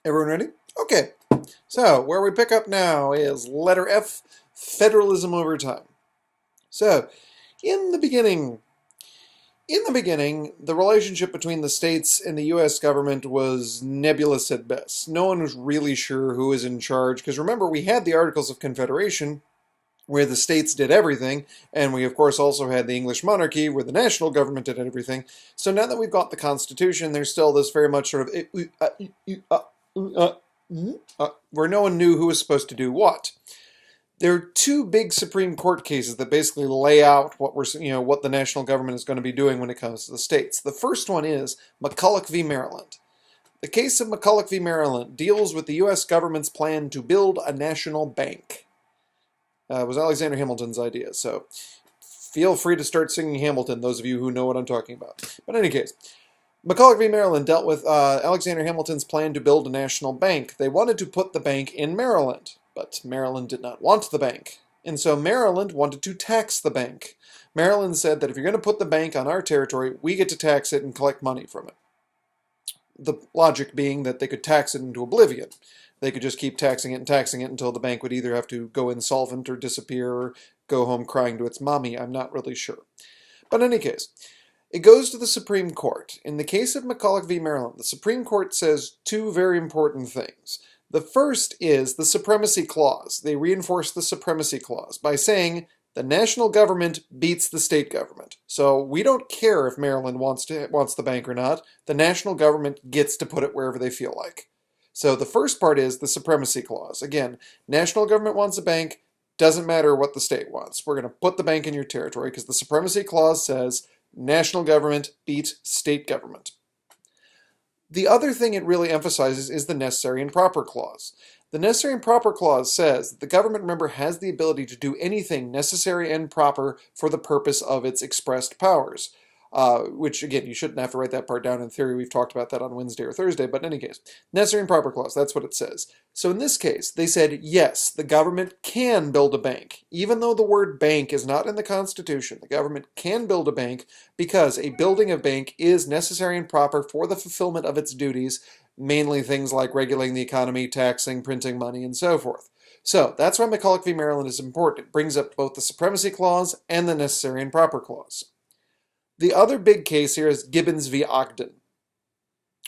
Everyone ready? Okay. So, where we pick up now is letter F, federalism over time. So, in the beginning, the relationship between the states and the US government was nebulous at best. No one was really sure who was in charge, because remember, we had the Articles of Confederation, where the states did everything, and we of course also had the English monarchy, where the national government did everything. So now that we've got the Constitution, there's still this very much sort of where no one knew who was supposed to do what. There are two big Supreme Court cases that basically lay out what the national government is going to be doing when it comes to the states. The first one is McCulloch v. Maryland. The case of McCulloch v. Maryland deals with the U.S. government's plan to build a national bank. It was Alexander Hamilton's idea, so feel free to start singing Hamilton, those of you who know what I'm talking about. But in any case, McCulloch v. Maryland dealt with Alexander Hamilton's plan to build a national bank. They wanted to put the bank in Maryland, but Maryland did not want the bank. And so Maryland wanted to tax the bank. Maryland said that if you're going to put the bank on our territory, we get to tax it and collect money from it. The logic being that they could tax it into oblivion. They could just keep taxing it until the bank would either have to go insolvent or disappear or go home crying to its mommy. I'm not really sure. But in any case, it goes to the Supreme Court. In the case of McCulloch v. Maryland, the Supreme Court says two very important things. The first is the Supremacy Clause. They reinforce the Supremacy Clause by saying the national government beats the state government. So we don't care if Maryland wants the bank or not. The national government gets to put it wherever they feel like. So the first part is the Supremacy Clause. Again, national government wants a bank, doesn't matter what the state wants. We're going to put the bank in your territory because the Supremacy Clause says national government beats state government. The other thing it really emphasizes is the Necessary and Proper Clause. The Necessary and Proper Clause says that the government, remember, has the ability to do anything necessary and proper for the purpose of its expressed powers. Which, again, you shouldn't have to write that part down in theory. We've talked about that on Wednesday or Thursday, but in any case, Necessary and Proper Clause, that's what it says. So in this case, they said, yes, the government can build a bank. Even though the word bank is not in the Constitution, the government can build a bank because a building a bank is necessary and proper for the fulfillment of its duties, mainly things like regulating the economy, taxing, printing money, and so forth. So that's why McCulloch v. Maryland is important. It brings up both the Supremacy Clause and the Necessary and Proper Clause. The other big case here is Gibbons v. Ogden,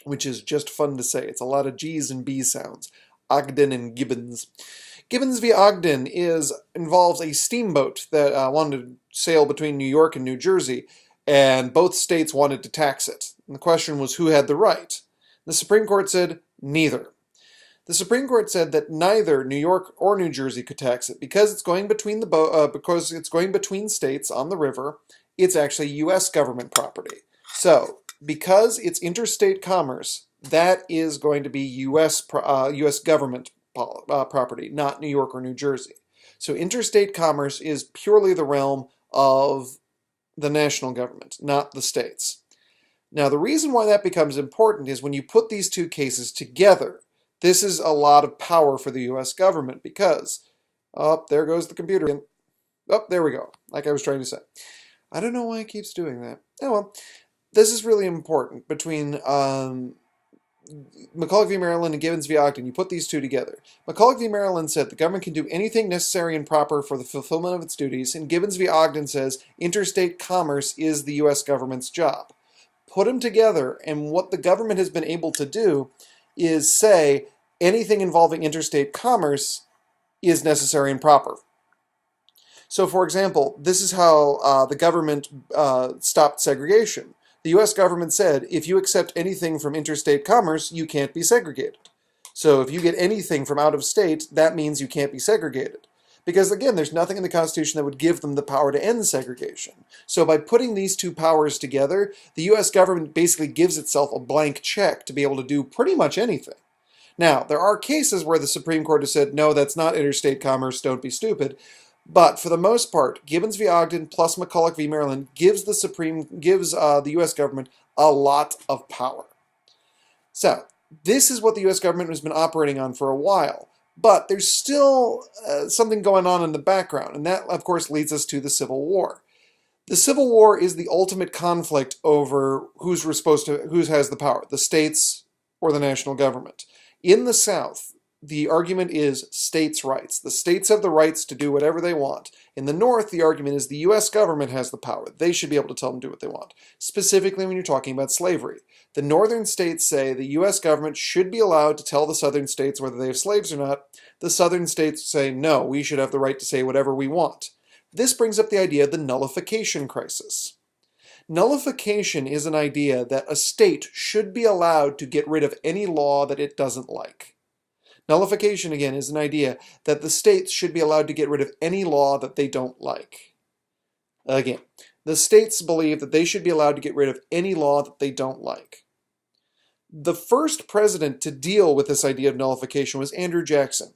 which is just fun to say. It's a lot of G's and B sounds. Ogden and Gibbons. Gibbons v. Ogden involves a steamboat that wanted to sail between New York and New Jersey, and both states wanted to tax it. And the question was who had the right. The Supreme Court said neither. The Supreme Court said that neither New York or New Jersey could tax it because it's going between states on the river. It's actually U.S. government property. So, because it's interstate commerce, that is going to be U.S. government property, not New York or New Jersey. So interstate commerce is purely the realm of the national government, not the states. Now, the reason why that becomes important is when you put these two cases together, this is a lot of power for the U.S. government because, oh, there goes the computer again. Oh, there we go, like I was trying to say. I don't know why it keeps doing that. Oh well, this is really important between McCulloch v. Maryland and Gibbons v. Ogden. You put these two together. McCulloch v. Maryland said the government can do anything necessary and proper for the fulfillment of its duties, and Gibbons v. Ogden says interstate commerce is the U.S. government's job. Put them together, and what the government has been able to do is say anything involving interstate commerce is necessary and proper. So, for example, this is how the government stopped segregation. The U.S. government said, if you accept anything from interstate commerce, you can't be segregated. So if you get anything from out of state, that means you can't be segregated. Because, again, there's nothing in the Constitution that would give them the power to end segregation. So by putting these two powers together, the U.S. government basically gives itself a blank check to be able to do pretty much anything. Now, there are cases where the Supreme Court has said, no, that's not interstate commerce, don't be stupid. But for the most part, Gibbons v. Ogden plus McCulloch v. Maryland gives the U.S. government a lot of power. So this is what the U.S. government has been operating on for a while. But there's still something going on in the background, and that, of course, leads us to the Civil War. The Civil War is the ultimate conflict over who has the power, the states or the national government. In the South, the argument is states' rights. The states have the rights to do whatever they want. In the North, the argument is the U.S. government has the power. They should be able to tell them to do what they want, specifically when you're talking about slavery. The northern states say the U.S. government should be allowed to tell the southern states whether they have slaves or not. The southern states say, no, we should have the right to say whatever we want. This brings up the idea of the nullification crisis. Nullification is an idea that a state should be allowed to get rid of any law that it doesn't like. Nullification, again, is an idea that the states should be allowed to get rid of any law that they don't like. Again, the states believe that they should be allowed to get rid of any law that they don't like. The first president to deal with this idea of nullification was Andrew Jackson.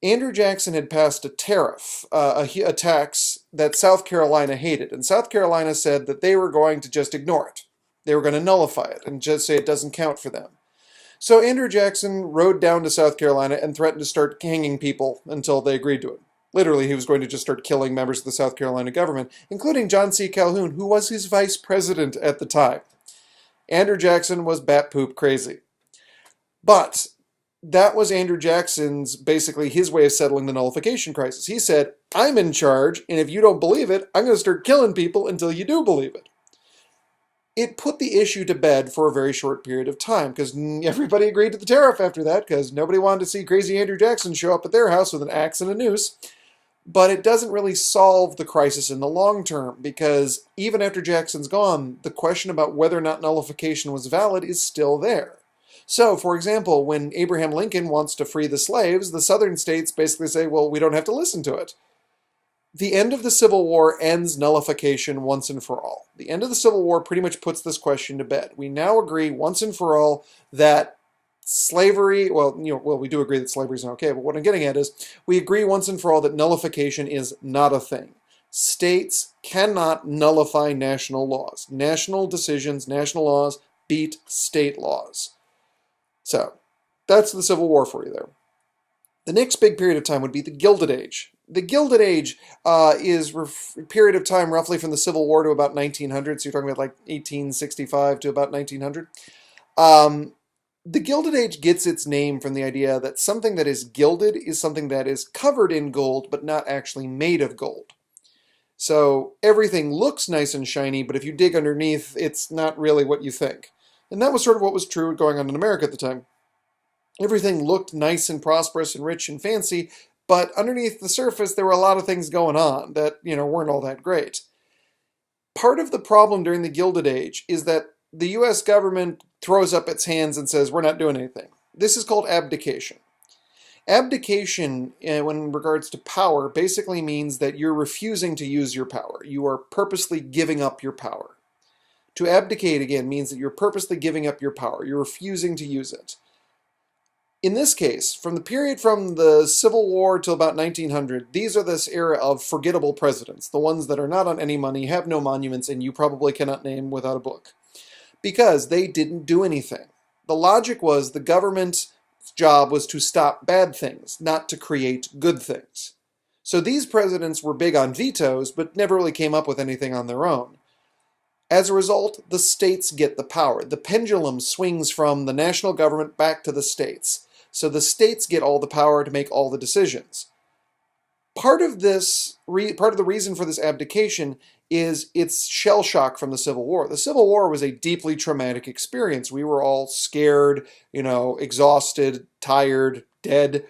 Andrew Jackson had passed a tariff, a tax that South Carolina hated, and South Carolina said that they were going to just ignore it. They were going to nullify it and just say it doesn't count for them. So Andrew Jackson rode down to South Carolina and threatened to start hanging people until they agreed to it. Literally, he was going to just start killing members of the South Carolina government, including John C. Calhoun, who was his vice president at the time. Andrew Jackson was bat poop crazy. But that was Andrew Jackson's, basically his way of settling the nullification crisis. He said, I'm in charge, and if you don't believe it, I'm going to start killing people until you do believe it. It put the issue to bed for a very short period of time, because everybody agreed to the tariff after that, because nobody wanted to see crazy Andrew Jackson show up at their house with an axe and a noose. But it doesn't really solve the crisis in the long term, because even after Jackson's gone, the question about whether or not nullification was valid is still there. So, for example, when Abraham Lincoln wants to free the slaves, the southern states basically say, well, we don't have to listen to it. The end of the Civil War ends nullification once and for all. The end of the Civil War pretty much puts this question to bed. We now agree once and for all that slavery, we do agree that slavery is not okay, but what I'm getting at is we agree once and for all that nullification is not a thing. States cannot nullify national laws. National decisions, national laws beat state laws. So, that's the Civil War for you there. The next big period of time would be the Gilded Age. The Gilded Age is a period of time roughly from the Civil War to about 1900, so you're talking about like 1865 to about 1900. The Gilded Age gets its name from the idea that something that is gilded is something that is covered in gold but not actually made of gold. So everything looks nice and shiny, but if you dig underneath, it's not really what you think. And that was sort of what was true going on in America at the time. Everything looked nice and prosperous and rich and fancy, but underneath the surface, there were a lot of things going on that, weren't all that great. Part of the problem during the Gilded Age is that the U.S. government throws up its hands and says, we're not doing anything. This is called abdication. Abdication, in regards to power, basically means that you're refusing to use your power. You are purposely giving up your power. To abdicate, again, means that you're purposely giving up your power. You're refusing to use it. In this case, from the period from the Civil War till about 1900, these are this era of forgettable presidents, the ones that are not on any money, have no monuments, and you probably cannot name without a book. Because they didn't do anything. The logic was the government's job was to stop bad things, not to create good things. So these presidents were big on vetoes, but never really came up with anything on their own. As a result, the states get the power. The pendulum swings from the national government back to the states. So the states get all the power to make all the decisions. Part of the reason for this abdication is its shell shock from the Civil War. The Civil War was a deeply traumatic experience. We were all scared, exhausted, tired, dead.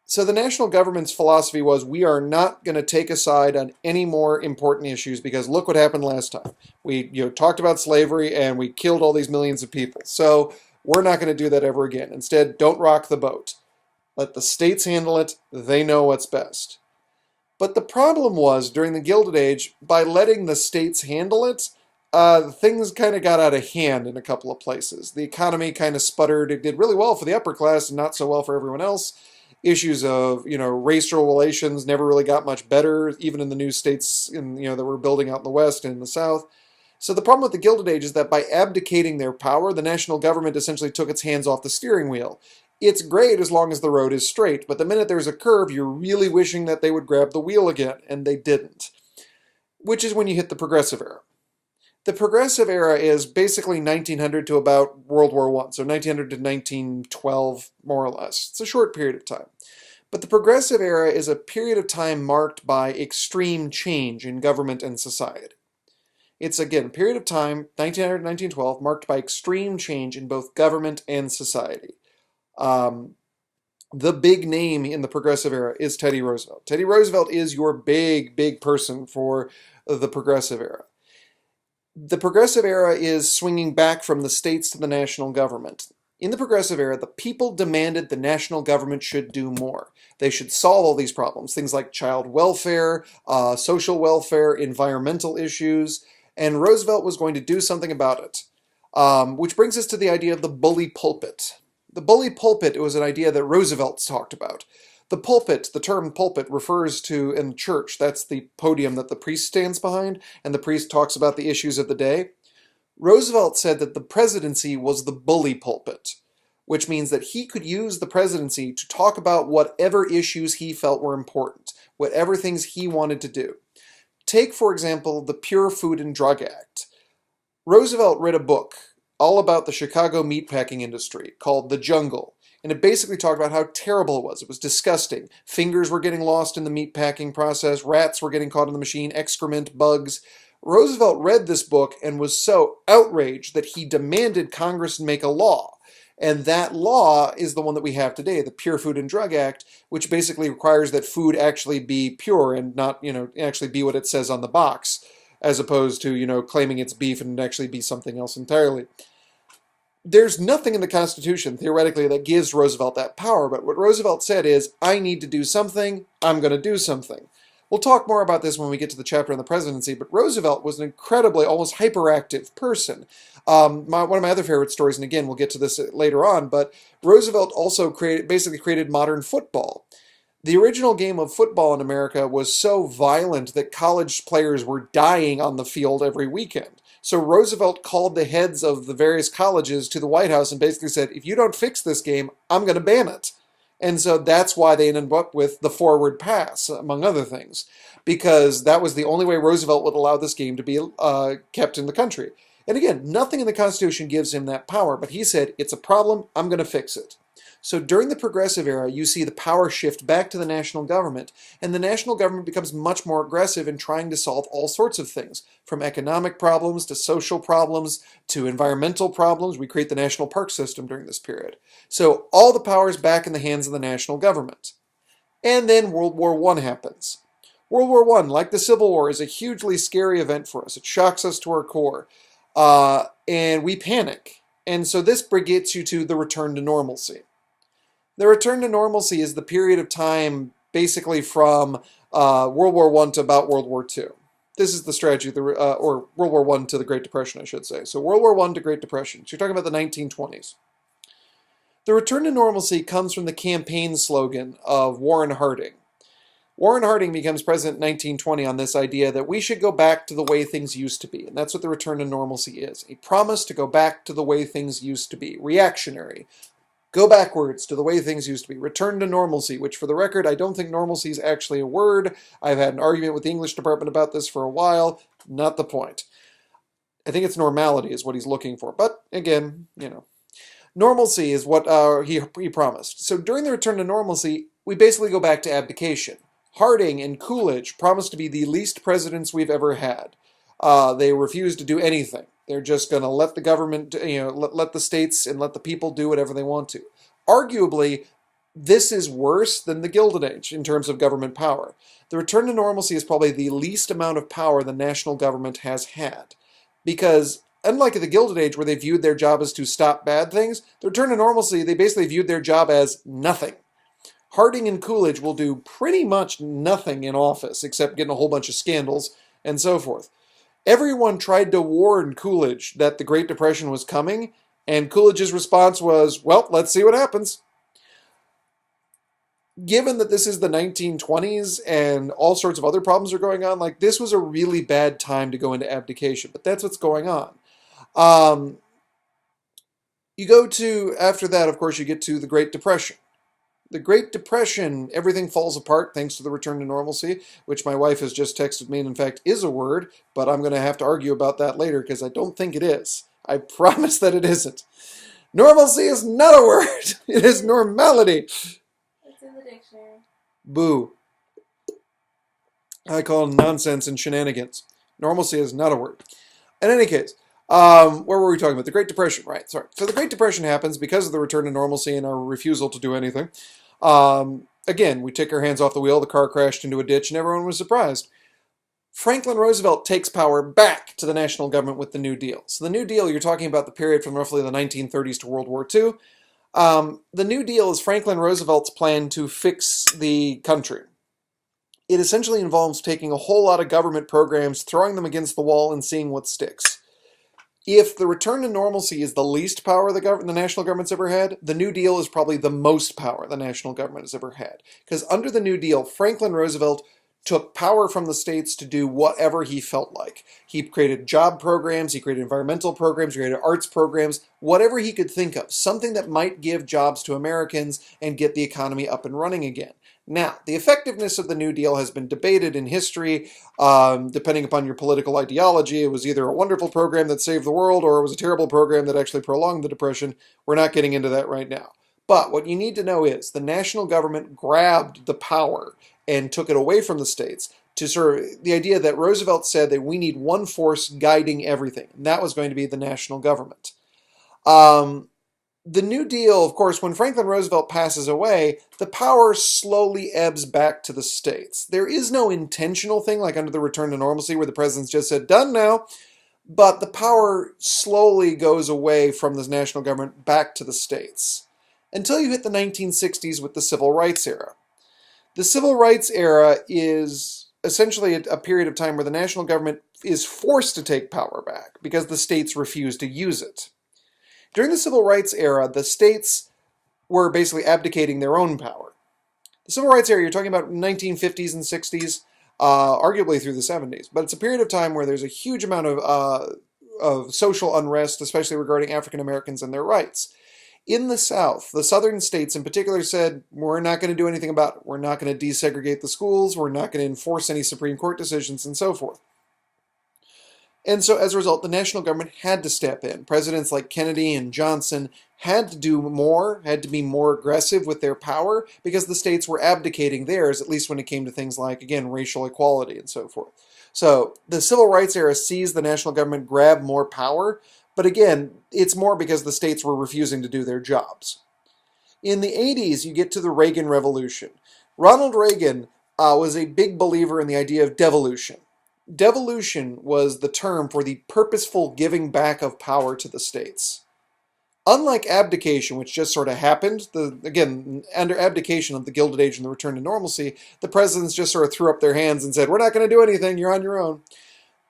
So the national government's philosophy was, we are not going to take a side on any more important issues because look what happened last time. We talked about slavery and we killed all these millions of people. So we're not going to do that ever again. Instead, don't rock the boat. Let the states handle it. They know what's best. But the problem was, during the Gilded Age, by letting the states handle it, things kind of got out of hand in a couple of places. The economy kind of sputtered. It did really well for the upper class and not so well for everyone else. Issues of, racial relations never really got much better, even in the new states that were building out in the West and in the South. So the problem with the Gilded Age is that by abdicating their power, the national government essentially took its hands off the steering wheel. It's great as long as the road is straight, but the minute there's a curve, you're really wishing that they would grab the wheel again, and they didn't. Which is when you hit the Progressive Era. The Progressive Era is basically 1900 to about World War I, so 1900 to 1912, more or less. It's a short period of time. But the Progressive Era is a period of time marked by extreme change in government and society. It's, again, a period of time, 1900 to 1912, marked by extreme change in both government and society. Um, the big name in the Progressive Era is Teddy Roosevelt. Teddy Roosevelt is your big person for the Progressive Era. The Progressive Era is swinging back from the states to the national government. In the Progressive Era, the people demanded the national government should do more. They should solve all these problems, things like child welfare, social welfare, environmental issues, and Roosevelt was going to do something about it. Which brings us to the idea of the bully pulpit. The bully pulpit was an idea that Roosevelt talked about. The pulpit, the term pulpit, refers to, in church, that's the podium that the priest stands behind, and the priest talks about the issues of the day. Roosevelt said that the presidency was the bully pulpit, which means that he could use the presidency to talk about whatever issues he felt were important, whatever things he wanted to do. Take, for example, the Pure Food and Drug Act. Roosevelt read a book all about the Chicago meatpacking industry called The Jungle, and it basically talked about how terrible it was. It was disgusting. Fingers were getting lost in the meatpacking process, rats were getting caught in the machine, excrement, bugs. Roosevelt read this book and was so outraged that he demanded Congress make a law. And that law is the one that we have today, the Pure Food and Drug Act, which basically requires that food actually be pure and not, actually be what it says on the box, as opposed to, claiming it's beef and actually be something else entirely. There's nothing in the Constitution, theoretically, that gives Roosevelt that power, but what Roosevelt said is, I need to do something, I'm going to do something. We'll talk more about this when we get to the chapter on the presidency, but Roosevelt was an incredibly, almost hyperactive person. One of my other favorite stories, and again, we'll get to this later on, but Roosevelt also basically created modern football. The original game of football in America was so violent that college players were dying on the field every weekend. So Roosevelt called the heads of the various colleges to the White House and basically said, if you don't fix this game, I'm going to ban it. And so that's why they ended up with the forward pass, among other things, because that was the only way Roosevelt would allow this game to be kept in the country. And again, nothing in the Constitution gives him that power, but he said, it's a problem, I'm going to fix it. So during the Progressive Era, you see the power shift back to the national government, and the national government becomes much more aggressive in trying to solve all sorts of things, from economic problems to social problems to environmental problems. We create the national park system during this period. So all the power is back in the hands of the national government. And then World War I happens. World War I, like the Civil War, is a hugely scary event for us. It shocks us to our core, and we panic. And so this gets you to the return to normalcy. The return to normalcy is the period of time basically from World War I to about World War II. This is the strategy, or World War I to the Great Depression, I should say. So World War I to Great Depression. So you're talking about the 1920s. The return to normalcy comes from the campaign slogan of Warren Harding. Warren Harding becomes president in 1920 on this idea that we should go back to the way things used to be. And that's what the return to normalcy is. A promise to go back to the way things used to be. Reactionary. Go backwards to the way things used to be. Return to normalcy, which for the record, I don't think normalcy is actually a word. I've had an argument with the English department about this for a while. Not the point. I think it's normality is what he's looking for. But again, normalcy is what he promised. So during the return to normalcy, we basically go back to abdication. Harding and Coolidge promised to be the least presidents we've ever had. They refused to do anything. They're just going to let the government, let the states and let the people do whatever they want to. Arguably, this is worse than the Gilded Age in terms of government power. The return to normalcy is probably the least amount of power the national government has had. Because unlike the Gilded Age where they viewed their job as to stop bad things, the return to normalcy, they basically viewed their job as nothing. Harding and Coolidge will do pretty much nothing in office except getting a whole bunch of scandals and so forth. Everyone tried to warn Coolidge that the Great Depression was coming, and Coolidge's response was, well, let's see what happens. Given that this is the 1920s and all sorts of other problems are going on, this was a really bad time to go into abdication, but that's what's going on. You go to, after that, of course, you get to the Great Depression. The Great Depression, everything falls apart thanks to the return to normalcy, which my wife has just texted me and in fact is a word, but I'm going to have to argue about that later because I don't think it is. I promise that it isn't. Normalcy is not a word. It is normality. It's in the dictionary. Boo. I call nonsense and shenanigans. Normalcy is not a word. In any case, where were we talking about? The Great Depression, right? Sorry. So the Great Depression happens because of the return to normalcy and our refusal to do anything. Again, we took our hands off the wheel, the car crashed into a ditch, and everyone was surprised. Franklin Roosevelt takes power back to the national government with the New Deal. So the New Deal, you're talking about the period from roughly the 1930s to World War II. The New Deal is Franklin Roosevelt's plan to fix the country. It essentially involves taking a whole lot of government programs, throwing them against the wall, and seeing what sticks. If the return to normalcy is the least power the national government's ever had, the New Deal is probably the most power the national government has ever had. Because under the New Deal, Franklin Roosevelt took power from the states to do whatever he felt like. He created job programs, he created environmental programs, he created arts programs, whatever he could think of, something that might give jobs to Americans and get the economy up and running again. Now, the effectiveness of the New Deal has been debated in history, depending upon your political ideology. It was either a wonderful program that saved the world or it was a terrible program that actually prolonged the Depression. We're not getting into that right now. But what you need to know is the national government grabbed the power and took it away from the states to serve the idea that Roosevelt said that we need one force guiding everything, and that was going to be the national government. The New Deal, of course, when Franklin Roosevelt passes away, the power slowly ebbs back to the states. There is no intentional thing like under the return to normalcy where the president's just said, done now, but the power slowly goes away from the national government back to the states until you hit the 1960s with the Civil Rights era. The Civil Rights era is essentially a period of time where the national government is forced to take power back because the states refuse to use it. During the Civil Rights era, the states were basically abdicating their own power. The Civil Rights era, you're talking about 1950s and 60s, arguably through the 70s, but it's a period of time where there's a huge amount of social unrest, especially regarding African Americans and their rights. In the South, the southern states in particular said, we're not going to do anything about it. We're not going to desegregate the schools. We're not going to enforce any Supreme Court decisions and so forth. And so as a result, the national government had to step in. Presidents like Kennedy and Johnson had to do more, had to be more aggressive with their power because the states were abdicating theirs, at least when it came to things like, again, racial equality and so forth. So the Civil Rights era sees the national government grab more power, but again, it's more because the states were refusing to do their jobs. In the 80s, you get to the Reagan Revolution. Ronald Reagan was a big believer in the idea of devolution. Devolution was the term for the purposeful giving back of power to the states. Unlike abdication, which just sort of happened, again, under abdication of the Gilded Age and the return to normalcy, the presidents just sort of threw up their hands and said, we're not going to do anything, you're on your own.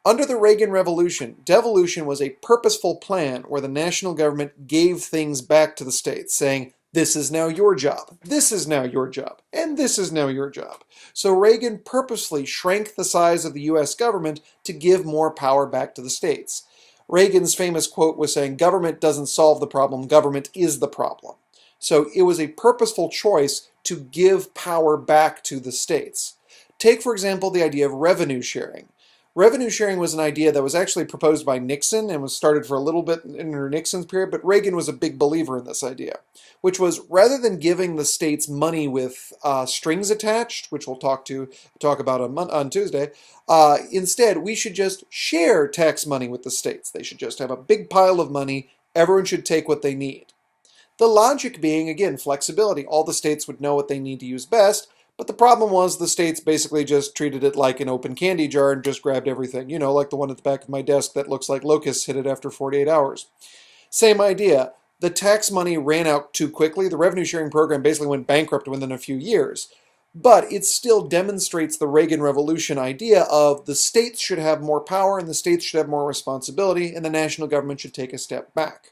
Under the Reagan Revolution, devolution was a purposeful plan where the national government gave things back to the states, saying, this is now your job, this is now your job, and this is now your job. So Reagan purposely shrank the size of the U.S. government to give more power back to the states. Reagan's famous quote was saying, government doesn't solve the problem, government is the problem. So it was a purposeful choice to give power back to the states. Take, for example, the idea of revenue sharing. Revenue sharing was an idea that was actually proposed by Nixon and was started for a little bit under Nixon's period, but Reagan was a big believer in this idea, which was rather than giving the states money with strings attached, which we'll talk about on Tuesday, instead we should just share tax money with the states. They should just have a big pile of money. Everyone should take what they need. The logic being, again, flexibility. All the states would know what they need to use best. But the problem was the states basically just treated it like an open candy jar and just grabbed everything. You know, like the one at the back of my desk that looks like locusts hit it after 48 hours. Same idea. The tax money ran out too quickly. The revenue sharing program basically went bankrupt within a few years. But it still demonstrates the Reagan Revolution idea of the states should have more power and the states should have more responsibility and the national government should take a step back.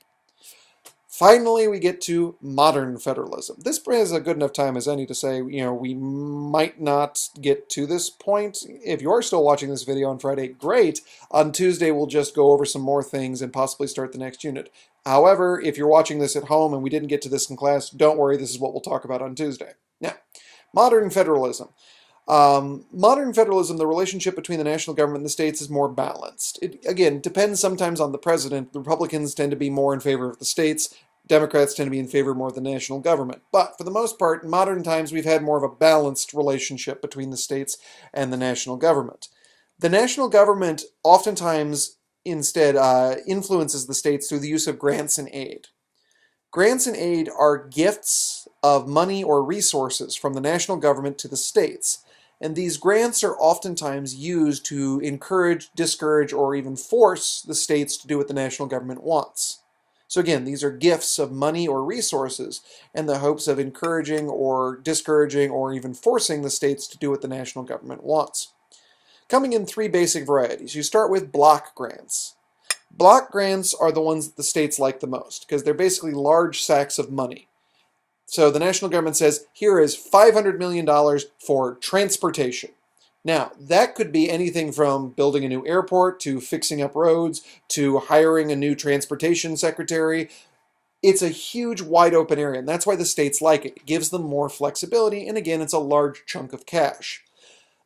Finally, we get to modern federalism. This has a good enough time as any to say, you know, we might not get to this point. If you are still watching this video on Friday, great. On Tuesday, we'll just go over some more things and possibly start the next unit. However, if you're watching this at home and we didn't get to this in class, don't worry, this is what we'll talk about on Tuesday. Now, modern federalism. Modern federalism, the relationship between the national government and the states is more balanced. It, again, depends sometimes on the president. The Republicans tend to be more in favor of the states. Democrats tend to be in favor more of the national government. But for the most part, in modern times, we've had more of a balanced relationship between the states and the national government. The national government oftentimes instead influences the states through the use of grants and aid. Grants and aid are gifts of money or resources from the national government to the states. And these grants are oftentimes used to encourage, discourage, or even force the states to do what the national government wants. So again, these are gifts of money or resources in the hopes of encouraging or discouraging or even forcing the states to do what the national government wants. Coming in three basic varieties. You start with block grants. Block grants are the ones that the states like the most because they're basically large sacks of money. So the national government says, here is $500 million for transportation. Now, that could be anything from building a new airport to fixing up roads to hiring a new transportation secretary. It's a huge, wide open area, and that's why the states like it. It gives them more flexibility, and again, it's a large chunk of cash.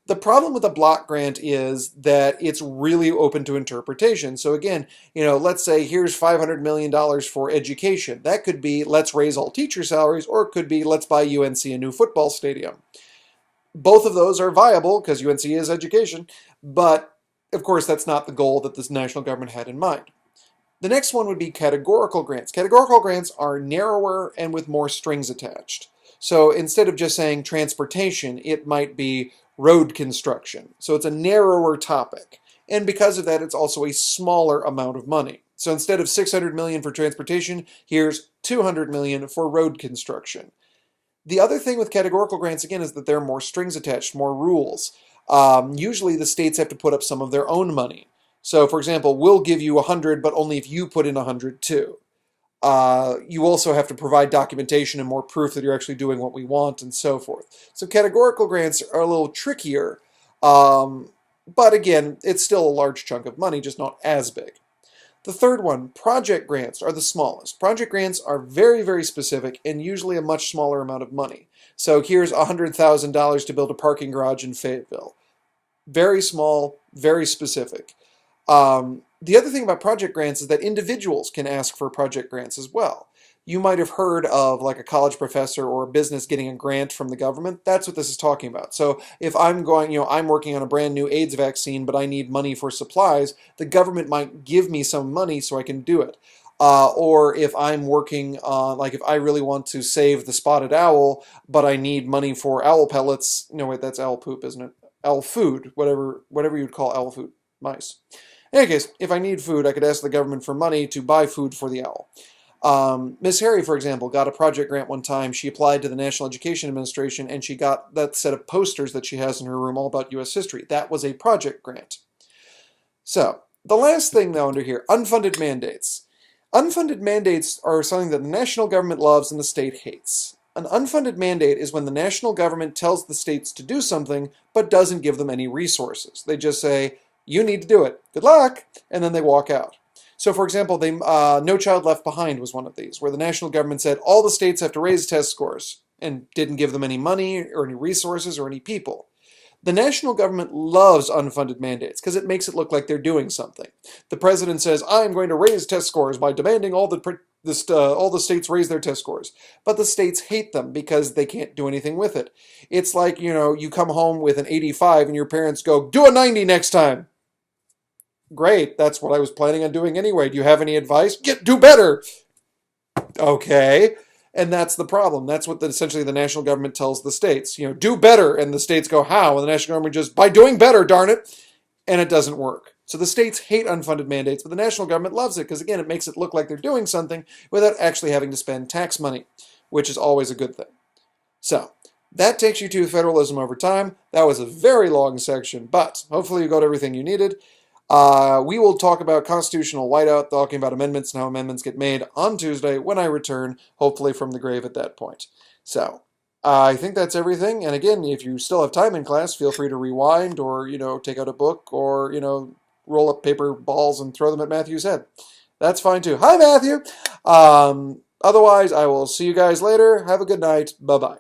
The problem with a block grant is that it's really open to interpretation. So again, let's say here's $500 million for education. That could be let's raise all teacher salaries, or it could be let's buy UNC a new football stadium. Both of those are viable because UNC is education, but of course that's not the goal that this national government had in mind. The next one would be categorical grants. Categorical grants are narrower and with more strings attached. So instead of just saying transportation, it might be road construction. So it's a narrower topic. And because of that, it's also a smaller amount of money. So instead of $600 million for transportation, here's $200 million for road construction. The other thing with categorical grants, again, is that there are more strings attached, more rules. Usually the states have to put up some of their own money. So, for example, we'll give you 100, but only if you put in 100 too. You also have to provide documentation and more proof that you're actually doing what we want and so forth. So categorical grants are a little trickier, but again, it's still a large chunk of money, just not as big. The third one, project grants, are the smallest. Project grants are very, very specific and usually a much smaller amount of money. So here's $100,000 to build a parking garage in Fayetteville. Very small, very specific. The other thing about project grants is that individuals can ask for project grants as well. You might have heard of like a college professor or a business getting a grant from the government. That's what this is talking about. So if I'm I'm working on a brand new AIDS vaccine, but I need money for supplies, the government might give me some money so I can do it. Or if I'm working on, like if I really want to save the spotted owl, but I need money for owl pellets. No, wait, that's owl poop, isn't it? Owl food, whatever you'd call owl food, mice. In any case, if I need food, I could ask the government for money to buy food for the owl. Miss Harry, for example, got a project grant one time. She applied to the National Education Administration, and she got that set of posters that she has in her room all about U.S. history. That was a project grant. So, the last thing, though, under here, unfunded mandates. Unfunded mandates are something that the national government loves and the state hates. An unfunded mandate is when the national government tells the states to do something, but doesn't give them any resources. They just say, you need to do it. Good luck. And then they walk out. So, for example, No Child Left Behind was one of these, where the national government said all the states have to raise test scores and didn't give them any money or any resources or any people. The national government loves unfunded mandates because it makes it look like they're doing something. The president says, I'm going to raise test scores by demanding all the states raise their test scores. But the states hate them because they can't do anything with it. It's like, you come home with an 85 and your parents go, do a 90 next time. Great, that's what I was planning on doing anyway. Do you have any advice? Do better! Okay. And that's the problem. That's what essentially the national government tells the states. Do better. And the states go, how? And the national government just, by doing better, darn it. And it doesn't work. So the states hate unfunded mandates, but the national government loves it because, again, it makes it look like they're doing something without actually having to spend tax money, which is always a good thing. So that takes you to federalism over time. That was a very long section, but hopefully you got everything you needed. We will talk about constitutional whiteout, talking about amendments and how amendments get made on Tuesday when I return, hopefully from the grave at that point. So, I think that's everything. And again, if you still have time in class, feel free to rewind or, take out a book or, roll up paper balls and throw them at Matthew's head. That's fine too. Hi, Matthew! Otherwise, I will see you guys later. Have a good night. Bye-bye.